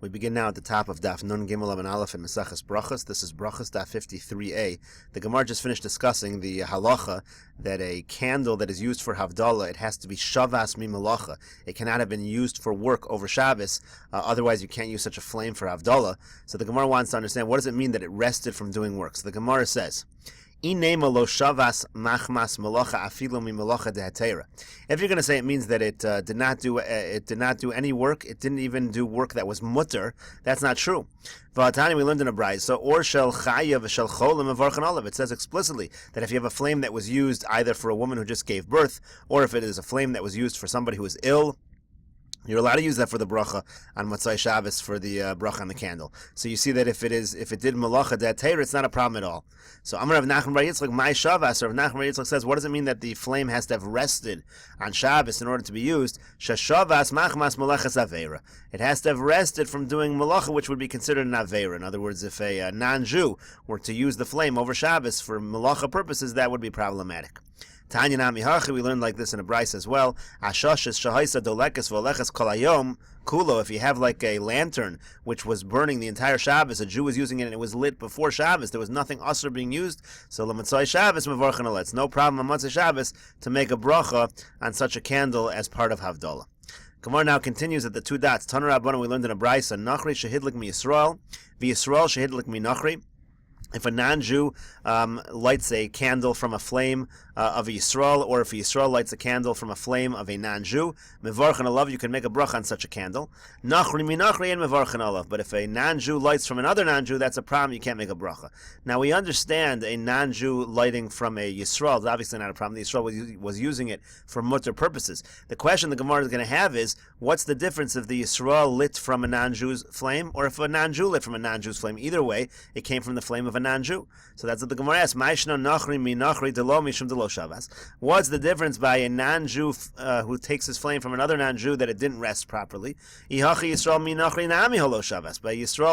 We begin now at the top of Daf Nun Gimel and Aleph in Maseches Berachos. This is Berachos Daf 53a. The Gemara just finished discussing the halacha that a candle that is used for Havdalah, it has to be shavas mi malacha. It cannot have been used for work over Shabbos. Otherwise, you can't use such a flame for Havdalah. So the Gemara wants to understand, what does it mean that it rested from doing work? So the Gemara says, if you're going to say it means that it did not do any work, it didn't even do work that was mutter, that's not true. We learned in a brayso, so or shel chayav shel cholim mevarchen olav. It says explicitly that if you have a flame that was used either for a woman who just gave birth, or if it is a flame that was used for somebody who is ill, you're allowed to use that for the bracha on Motzai Shabbos for the bracha on the candle. So you see that if it did malacha dat teira, it's not a problem at all. So Amar Rav Nachman bar Yitzchak, my Shavas, or Rav Nachman bar Yitzchak says, what does it mean that the flame has to have rested on Shabbos in order to be used? Shashavas machmas malachas aveira. It has to have rested from doing malacha, which would be considered an aveira. In other words, if a non-Jew were to use the flame over Shabbos for malacha purposes, that would be problematic. Tanya Nami Hachi, we learned like this in a brayso as well. Ashoshes shahaisa dolekes v'olechas kol hayom kulo. If you have like a lantern which was burning the entire Shabbos, a Jew was using it and it was lit before Shabbos, there was nothing usher being used. So l'matzai Shabbos mevarchen aleh. It's no problem on Matzai Shabbos to make a bracha on such a candle as part of Havdalah. Gemara now continues at the two dots. Tana Rabbanan, we learned in a brayso, Nachri shehidlik mi Yisrael, v'Yisrael shehidlik mi Nachri. If a non-Jew lights a candle from a flame of a Yisrael, or if a Yisrael lights a candle from a flame of a non-Jew, mevarchen alav, you can make a bracha on such a candle. Nachri mi nachri and mevarchen alav. But if a non-Jew lights from another non-Jew, that's a problem, you can't make a bracha. Now we understand a non-Jew lighting from a Yisrael is obviously not a problem. The Yisrael was using it for mutter purposes. The question the Gemara is going to have is, what's the difference if the Yisrael lit from a non-Jew's flame, or if a non-Jew lit from a non-Jew's flame? Either way, it came from the flame of a non-Jew. So that's what the Gemara asks. What's the difference by a non-Jew who takes his flame from another non-Jew that it didn't rest properly? By Yisrael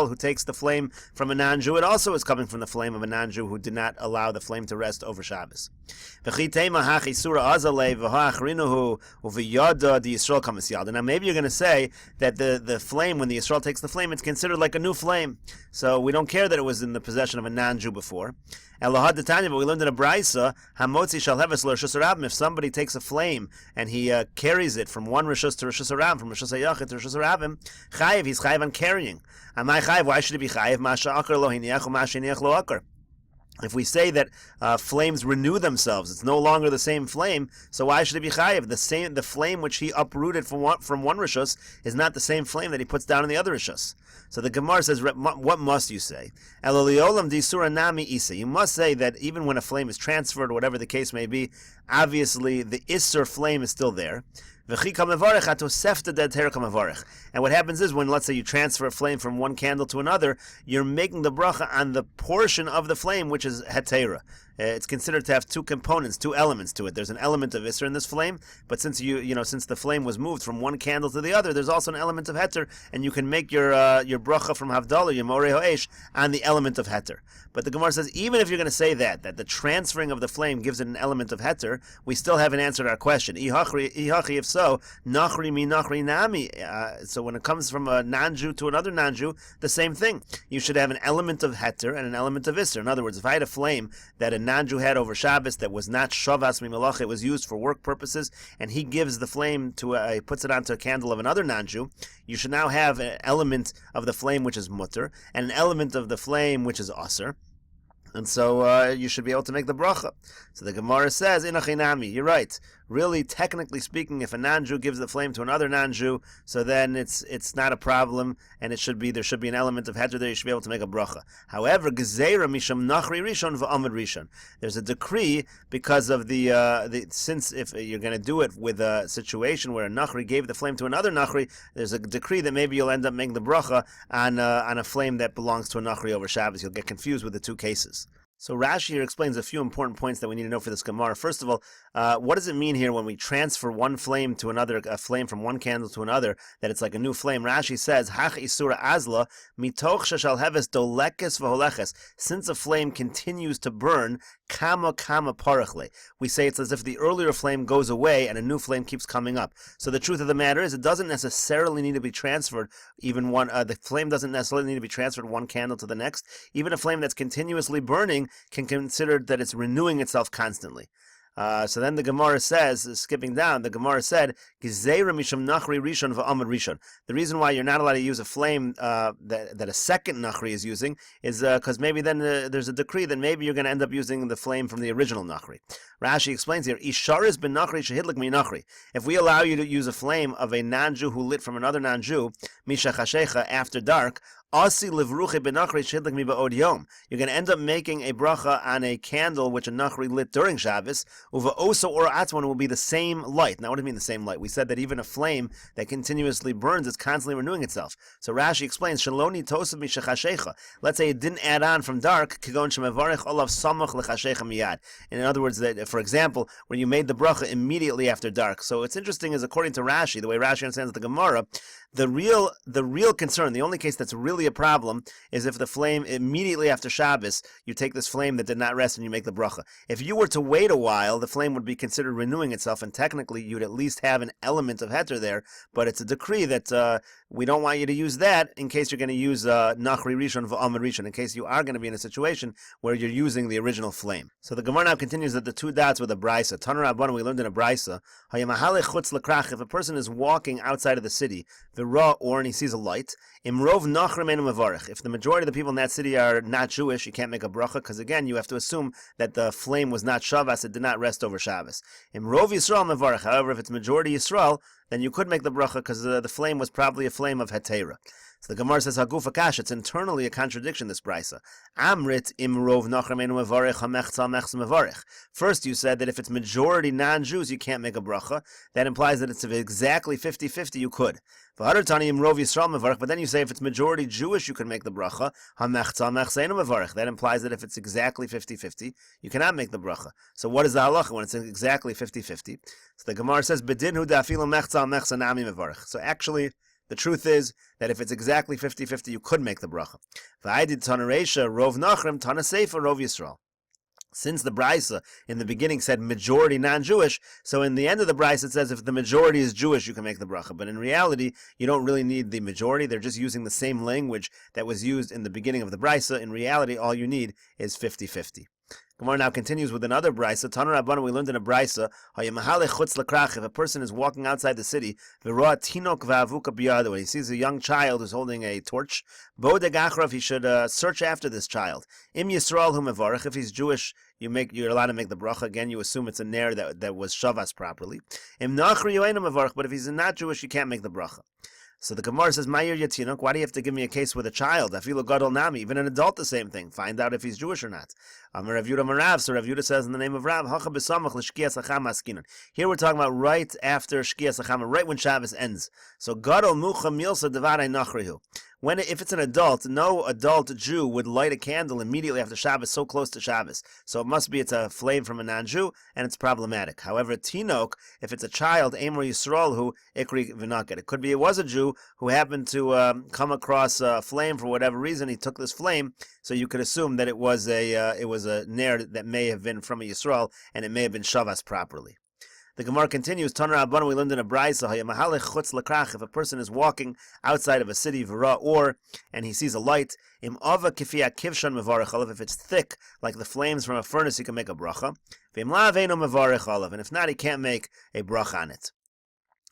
who takes the flame from a non-Jew, it also is coming from the flame of a non-Jew who did not allow the flame to rest over Shabbos. Now maybe you're going to say that the flame, when the Yisrael takes the flame, it's considered like a new flame. So we don't care that it was in the possession of a non-Jew before. But we learned in a brayso, if somebody takes a flame and he carries it from one rishus to rishus harabim, from rishus hayachid to rishus harabim, chayiv, he's chayiv on carrying. Why should he be chayiv? If we say that flames renew themselves, it's no longer the same flame, so why should it be chayiv? The flame which he uprooted from one rishus is not the same flame that he puts down in the other rishus. So the Gemara says, what must you say? You must say that even when a flame is transferred, or whatever the case may be, obviously the Isser flame is still there. And what happens is, when, let's say, you transfer a flame from one candle to another, you're making the bracha on the portion of the flame which is hetera. It's considered to have two components, two elements to it. There's an element of Isser in this flame, but since since the flame was moved from one candle to the other, there's also an element of Heter, and you can make your bracha from Havdalah, your Moreh Ho'esh, on the element of Heter. But the Gemara says, even if you're going to say that the transferring of the flame gives it an element of Heter, we still haven't answered our question. If so, Nachri mi Nachri nami. So when it comes from a non-Jew to another non-Jew, the same thing. You should have an element of Heter and an element of Isser. In other words, if I had a flame that a non-Jew had over Shabbos that was not shavas mi malacha, it was used for work purposes, and he gives the flame to puts it onto a candle of another non-Jew, you should now have an element of the flame which is mutter and an element of the flame which is aser. And so you should be able to make the bracha. So the Gemara says, Inachinami, you're right. Really, technically speaking, if a non-Jew gives the flame to another non-Jew, so then it's not a problem, and there should be an element of heter there. You should be able to make a bracha. However, Gezeira misham nachri rishon v'amid rishon. There's a decree because of since if you're going to do it with a situation where a nachri gave the flame to another nachri, there's a decree that maybe you'll end up making the bracha on a flame that belongs to a nachri over Shabbos. You'll get confused with the two cases. So Rashi here explains a few important points that we need to know for this Gemara. First of all, what does it mean here when we transfer one flame to another, a flame from one candle to another, that it's like a new flame? Rashi says, Hach isura azla, mitoch shashal heves dolekes v'holekes. Since a flame continues to burn, kama parachle. We say it's as if the earlier flame goes away and a new flame keeps coming up. So the truth of the matter is, it doesn't necessarily need to be transferred. Even one, the flame doesn't necessarily need to be transferred one candle to the next. Even a flame that's continuously burning can consider that it's renewing itself constantly. So then the Gemara says, skipping down, the Gemara said, "Gezeira misham nachri rishon va'amad rishon." The reason why you're not allowed to use a flame that a second nachri is using is because maybe then there's a decree that maybe you're going to end up using the flame from the original nachri. Rashi explains here, "Isharis ben nachri shehidlik mi nachri." If we allow you to use a flame of a non-Jew who lit from another non-Jew, misha chashecha, after dark, Asi livruche benachri shidlik mi ba'od yom. You're going to end up making a bracha on a candle which a nachri lit during Shabbos. Uva oso or atzman will be the same light. Now, what do you mean the same light? We said that even a flame that continuously burns is constantly renewing itself. So Rashi explains, Shaloni tosav mi shechashecha. Let's say it didn't add on from dark. Kigon shemevarech olav samach lechashecha miyad. In other words, that for example, when you made the bracha immediately after dark. So what's interesting is, according to Rashi, the way Rashi understands the Gemara, the real concern, the only case that's really a problem, is if the flame immediately after Shabbos, you take this flame that did not rest and you make the bracha. If you were to wait a while, the flame would be considered renewing itself, and technically you'd at least have an element of heter there, but it's a decree that we don't want you to use that in case you're going to use nachri rishon v'amad rishon, in case you are going to be in a situation where you're using the original flame. So the Gemara now continues that the two dots with a brisa. Taner Rabbanan, we learned in a brisa, if a person is walking outside of the city, and he sees a light, imrov nachrim enu mevarich. If the majority of the people in that city are not Jewish, you can't make a bracha, because again, you have to assume that the flame was not Shabbos, it did not rest over Shabbos. Imrov Yisrael mevarich. However, if it's majority Yisrael, then you could make the bracha, because the flame was probably a flame of hetera. So the Gemara says, Haguf Akash, it's internally a contradiction, this brisa. Amrit imrov nachrim enu mevarich hamechza mechza mevarich. First, you said that if it's majority non-Jews, you can't make a bracha. That implies that it's exactly 50-50, you could. But then you say if it's majority Jewish, you can make the bracha. That implies that if it's exactly 50-50, you cannot make the bracha. So what is the halacha when it's exactly 50-50? So the Gemara says, so actually, the truth is that if it's exactly 50-50, you could make the bracha. Since the brisa in the beginning said majority non-Jewish, so in the end of the brisa it says if the majority is Jewish, you can make the bracha. But in reality, you don't really need the majority. They're just using the same language that was used in the beginning of the brisa. In reality, all you need is 50-50. Gemara now continues with another brisa. Taner Rabbanan, we learned in a brisa, if a person is walking outside the city, when he sees a young child who's holding a torch, he should search after this child. Im Yisrael hu mevarich. If he's Jewish, you're allowed to make the bracha. Again, you assume it's a ner that was shavas properly. Im nachri yoeinu mevarich. But if he's not Jewish, you can't make the bracha. So the Gemara says, Ma'ir Yatinok, why do you have to give me a case with a child? Afilu gadol nami, even an adult, the same thing. Find out if he's Jewish or not. Rav Yudah Marav, so Rav Yudah says in the name of Rav, Hacha b'samach l'shkiyas acham askinan. Here we're talking about right after shkiyas acham, right when Shabbos ends. So gadol mucha milsa devarei nachrihu. If it's an adult, no adult Jew would light a candle immediately after Shabbos, so close to Shabbos. So it must be it's a flame from a non-Jew, and it's problematic. However, Tinok, if it's a child, Amor Yisrael, who ikri v'naket. It could be it was a Jew who happened to come across a flame for whatever reason. He took this flame, so you could assume that it was a ner that may have been from a Yisrael, and it may have been Shavas properly. The Gemara continues, Taner Rabbanan, we learned in a brisa, if a person is walking outside of a city, and he sees a light, if it's thick, like the flames from a furnace, he can make a bracha. And if not, he can't make a bracha on it.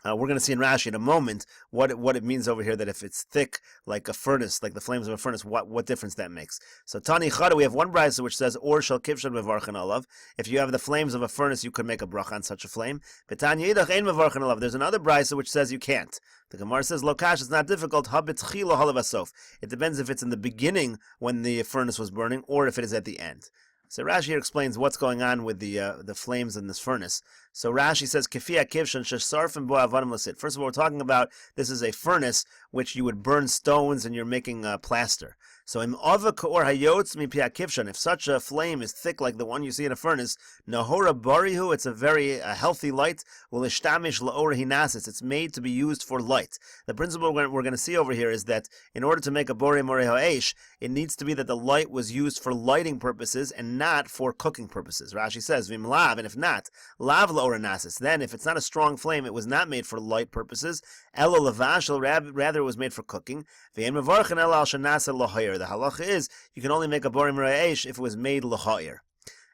We're going to see in Rashi in a moment what it means over here, that if it's thick like a furnace, like the flames of a furnace, what difference that makes. So Tani Chada, we have one brisa which says, or shall kivshan mevarchin olav. If you have the flames of a furnace, you could make a bracha on such a flame. But Tanya Yidach ein mevarchin olav. There's another brisa which says you can't. The Gemara says, Lokash, it's not difficult. Habitchilo halavasof. It depends if it's in the beginning when the furnace was burning, or if it is at the end. So Rashi here explains what's going on with the flames in this furnace. So Rashi says, Kefia kivshan shesarfim bo avanim lasit. First of all, we're talking about this is a furnace which you would burn stones and you're making plaster. So im ava kaor hayotz mi pia kivshan. If such a flame is thick like the one you see in a furnace, nahora barihu, it's a very healthy light. Ulishtamish laor hinasis. It's made to be used for light. The principle we're going to see over here is that in order to make a borei morei ha'esh, it needs to be that the light was used for lighting purposes and not for cooking purposes. Rashi says, vim lav, and if not, lav laor hinasis. Then, if it's not a strong flame, it was not made for light purposes. Elo lavashel, rather it was made for cooking. V'en mevarchen el al shenasa lahoyer. The halacha is you can only make a borei morei ha'esh if it was made lahoyer.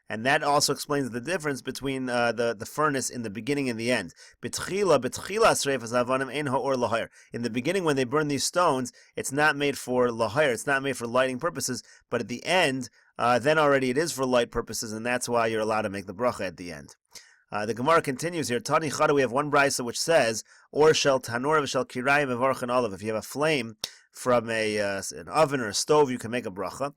And that also explains the difference between the furnace in the beginning and the end. In the beginning, when they burn these stones, it's not made for lahayer, it's not made for lighting purposes, but at the end, then already it is for light purposes, and that's why you're allowed to make the bracha at the end. The Gemara continues here. Tani Chada, we have one brisa which says, or shel tanor v'shel kirayim v'varchen olav. If you have a flame from an oven or a stove, you can make a bracha.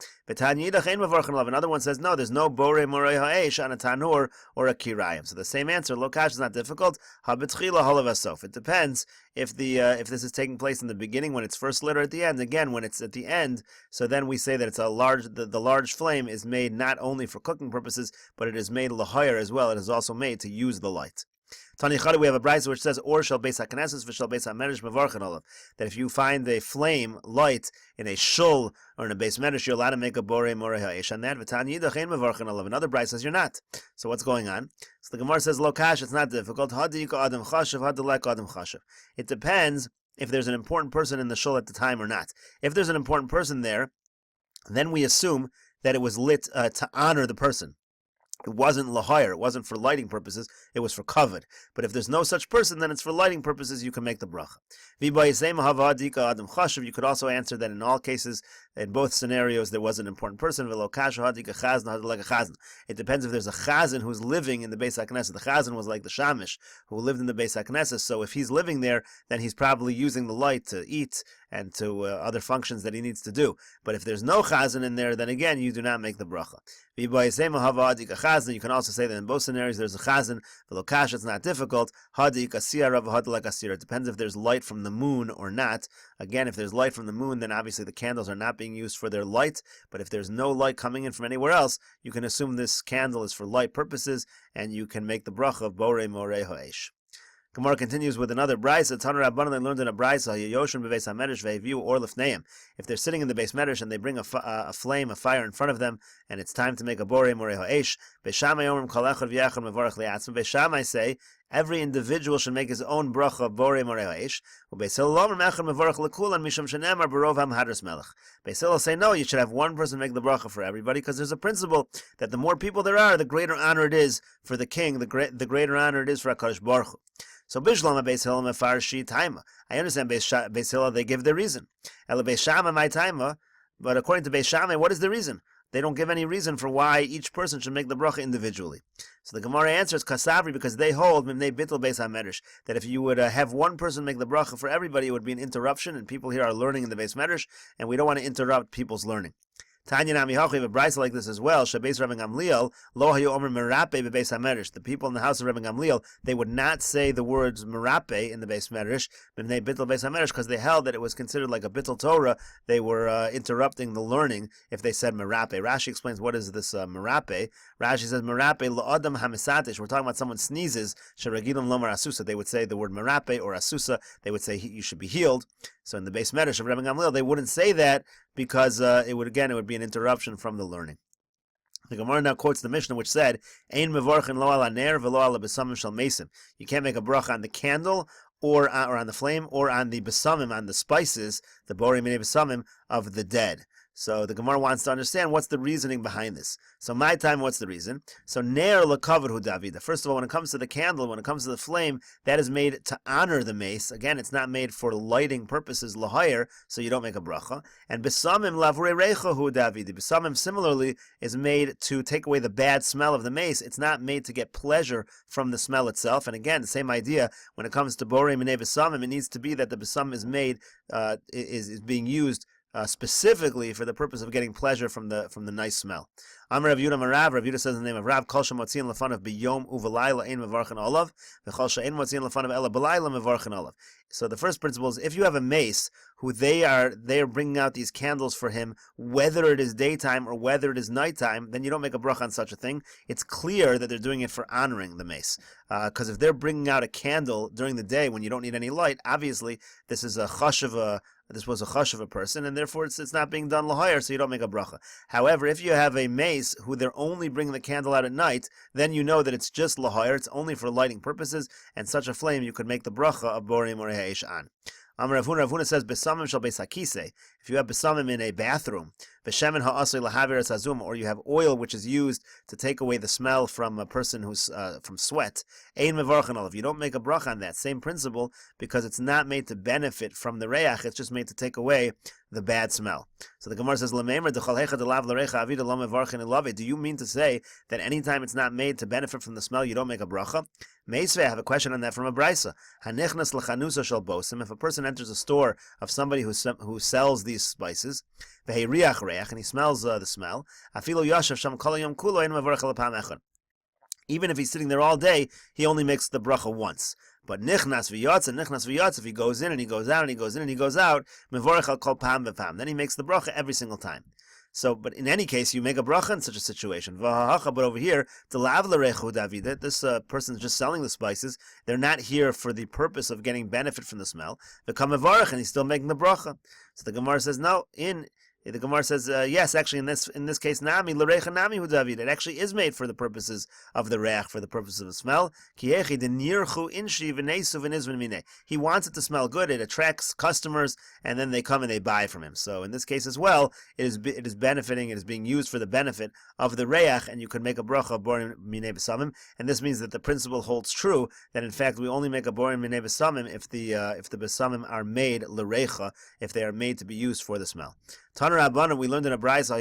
Another one says, no, there's no borei morei ha'esh on a tanur or a kirayim. So the same answer, lokash, is not difficult. Habetchila halav asof. It depends if this is taking place in the beginning when it's first lit or at the end. Again, when it's at the end, so then we say that it's the large flame is made not only for cooking purposes, but it is made lahayer as well. It is also made to use the light. Tani Chada, we have a brisa which says, or shel beis hakneses v'shel beis hamedrash mevarchen olav. That if you find a flame light in a shul or in a beis medrash, you're allowed to make a borei morei ha'esh on that. V'tani yidach ein mevarchen olav. Another brisa says you're not. So what's going on? So the Gemara says, lo kash, it's not difficult. Hadiyika adam chashav, hadilek adam chashav. It depends if there's an important person in the shul at the time or not. If there's an important person there, then we assume that it was lit to honor the person. It wasn't lahayer, it wasn't for lighting purposes, it was for kavod. But if there's no such person, then it's for lighting purposes, you can make the bracha. You could also answer that in all cases, in both scenarios, there was an important person. It depends if there's a chazan who's living in the Beis HaKnesset. The chazan was like the shamish, who lived in the Beis HaKnesset, so if he's living there, then he's probably using the light to eat and to other functions that he needs to do. But if there's no chazan in there, then again, you do not make the bracha. You can also say that in both scenarios there's a chazan. V'lokash, it's not difficult. It depends if there's light from the moon or not. Again, if there's light from the moon, then obviously the candles are not being used for their light. But if there's no light coming in from anywhere else, you can assume this candle is for light purposes, and you can make the bracha of borei morei ha'esh. Gemara continues with another brisa. Taner Rabbanan, they learned in a brisa, Yoshim bebeis hamedrash ve'eviu or lifneim. If they're sitting in the beis medrash and they bring a flame, a fire in front of them, and it's time to make a borei morei ha'esh, Beishamai omrim kol echad v'yachad mevarach li'atzim. Beishamai say every individual should make his own bracha of borei morei ha'esh. Beis Hillel omrim echad mevarach lekulan mishum shenemar berov hamhadras melech. Beis Hillel say no, you should have one person make the bracha for everybody, because there's a principle that the more people there are, the greater honor it is for the king, the greater honor it is for HaKadosh Baruch Hu. So Bishlam Beis Hillel mefarshi taima. I understand Beis Hillel, they give the reason. Ela Beis Shammai my taima, but according to Beis Shammai, what is the reason? They don't give any reason for why each person should make the bracha individually. So the Gemara answers kasavri, because they hold mimnei bittul beis hamedrash, that if you would have one person make the bracha for everybody, it would be an interruption, and people here are learning in the beis medrash, and we don't want to interrupt people's learning. Tanya Nami Hachi, we have a brisa like this as well. Shabeis Rabbi Gamliel, Lo Hayu Omer Merape bebeis hamedrash. The people in the house of Rabbi Gamliel, they would not say the words Merape in the beis medrash, B'nei Bittul beis hamedrash, because they held that it was considered like a Bittul Torah. They were interrupting the learning if they said Merape. Rashi explains what is this Merape. Rashi says Merape Lo Adam Hamisatesh. We're talking about someone sneezes. Sheragilam Lomar Asusa. They would say the word Merape or Asusa. They would say you should be healed. So in the beis medrash of Rabbi Gamliel, they wouldn't say that because it would be an interruption from the learning. The Gemara now quotes the Mishnah, which said, "Ein mevarchin lo ala ner v'lo ala besamim shel mesim." You can't make a bracha on the candle, or on the flame, or on the besamim, on the spices, the borei minei besamim of the dead. So the Gemara wants to understand what's the reasoning behind this. So my time, what's the reason? So ner lekavod hu davida. First of all, when it comes to the candle, when it comes to the flame, that is made to honor the mace. Again, it's not made for lighting purposes, lahayer, so you don't make a bracha. And besamim lavre reicha hu davida. Besamim similarly is made to take away the bad smell of the mace. It's not made to get pleasure from the smell itself. And again, the same idea when it comes to borei minei besamim. It needs to be that the besamim is made, is being used specifically for the purpose of getting pleasure from the nice smell. Amar Rav Yudah Marav, Rav Yudah says in the name of Rav, Kol shemotziin lefanav biyom uvelayla ein mevarchen olav, v'chol she'ein motziin lefanav ela b'layla mevarchen olav. So the first principle is if you have a mace who they are bringing out these candles for him, whether it is daytime or whether it is nighttime, then you don't make a bracha on such a thing. It's clear that they're doing it for honoring the mace. Because if they're bringing out a candle during the day when you don't need any light, obviously this is a chush of a person, and therefore it's not being done l'hayr, so you don't make a bracha. However, if you have a mace who they're only bringing the candle out at night, then you know that it's just l'hayr, it's only for lighting purposes, and such a flame you could make the bracha of borim or he'ish an. Rav Huna says, "Besamim shel beis hakisei." If you have besamim in a bathroom, v'shemen ha'asei lahaver es hazum, or you have oil which is used to take away the smell from a person who's from sweat, ein mevarchen olav. You don't make a bracha on that. Same principle, because it's not made to benefit from the reach; it's just made to take away the bad smell. So the Gemara says, "L'meimer dechol hecha delav l'recha avida lo mevarchen elave." Do you mean to say that anytime it's not made to benefit from the smell, you don't make a bracha? Meisvei, I have a question on that from a brisa. Hanichnas l'chanusa shel bosim. If a person enters a store of somebody who sells these spices, v'heiriach reach, and he smells the smell, afilu yashav sham kol hayom kulo ein mevarch l'pam echad. Even if he's sitting there all day, he only makes the bracha once. But nichnas v'yatz, if he goes in and he goes out and he goes in and he goes out, mevarch al kol pam v'pam, then he makes the bracha every single time. So, but in any case, you make a bracha in such a situation. But over here, this person is just selling the spices. They're not here for the purpose of getting benefit from the smell. And he's still making the bracha. So the Gemara says, no, the Gemara says, yes, actually, in this case, nami l'recha nami hu David. It actually is made for the purposes of the reach, for the purposes of the smell. He wants it to smell good. It attracts customers, and then they come and they buy from him. So in this case as well, it is benefiting. It is being used for the benefit of the reach, and you can make a bracha of borim minei b'samim. And this means that the principle holds true that in fact we only make a borim minei b'samim if the b'samim are made l'recha, if they are made to be used for the smell. Taner Rabbanan, we learned in a brayso,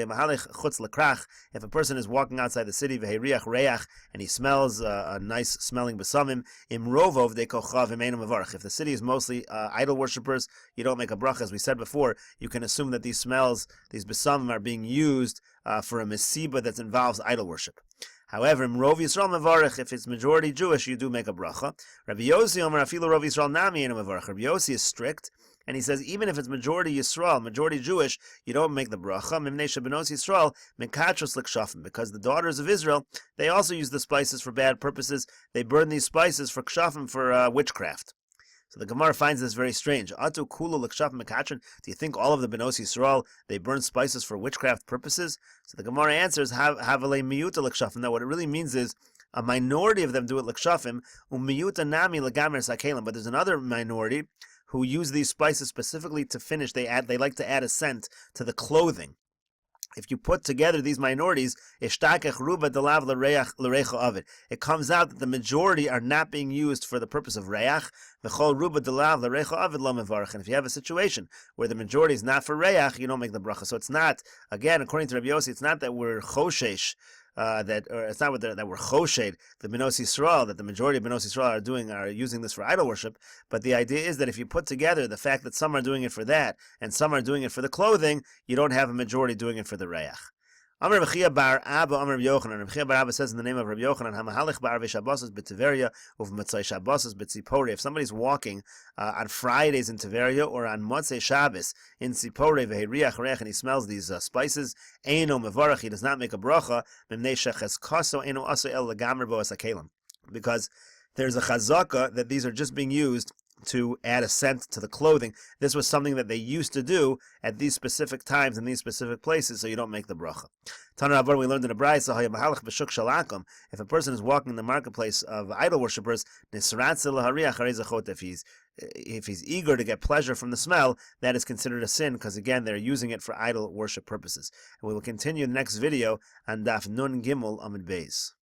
if a person is walking outside the city, v'heiriach reach, and he smells a nice smelling besamim, imrovov de kochav imenu mevarach. If the city is mostly idol worshippers, you don't make a bracha. As we said before, you can assume that these besamim are being used for a mesiba that involves idol worship. However, Rov Yisrael mevarach, if it's majority Jewish, you do make a bracha. Rabbi Yossi Omer afilu Rov Yisrael nami enu mevarach. Rabbi Yossi is strict, and he says even if it's majority Yisrael, majority Jewish, you don't make the bracha. Mimnei shebenos Yisrael mekatros l'kshafim, because the daughters of Israel, they also use the spices for bad purposes. They burn these spices for kshafim, for witchcraft. So the Gemara finds this very strange. Atu kulu l'kshafim mekatron. Do you think all of the benos Yisrael, they burn spices for witchcraft purposes? So the Gemara answers, havale miyuta l'kshafim. Now what it really means is, a minority of them do it l'kshafim, umiyuta nami l'gamer sakelim. But there's another minority who use these spices specifically to finish. They like to add a scent to the clothing. If you put together these minorities, it comes out that the majority are not being used for the purpose of reach. And if you have a situation where the majority is not for reach, you don't make the bracha. So it's not, again, according to Rabbi Yossi, it's not that we're choshesh, it's not that we're choshed, the Benos Yisrael, that the majority of Benos Yisrael are using this for idol worship, but the idea is that if you put together the fact that some are doing it for that, and some are doing it for the clothing, you don't have a majority doing it for the reach. Amar Bechia bar Abba, Amar Rabbi Yochanan. Bechia bar Abba says in the name of Rabbi Yochanan, Hamahalich bar Shabbos b'Tiveria uv Motzei Shabbos b'Tzipori. If somebody's walking on Fridays in Tiveria or on Motzei Shabbos in Tzipori v'Heiriach Reach, and he smells these spices, Eino mevarach, he does not make a bracha. Mimnei shecheskaso Eino aso el legamer bo asakelim, because there's a chazaka that these are just being used to add a scent to the clothing. This was something that they used to do at these specific times in these specific places, so you don't make the bracha. Taner Rabbanan, we learned in a brayso, if a person is walking in the marketplace of idol worshippers, if he's eager to get pleasure from the smell, that is considered a sin, because again, they're using it for idol worship purposes. And we will continue the next video on Daf Nun Gimel Amud Beis.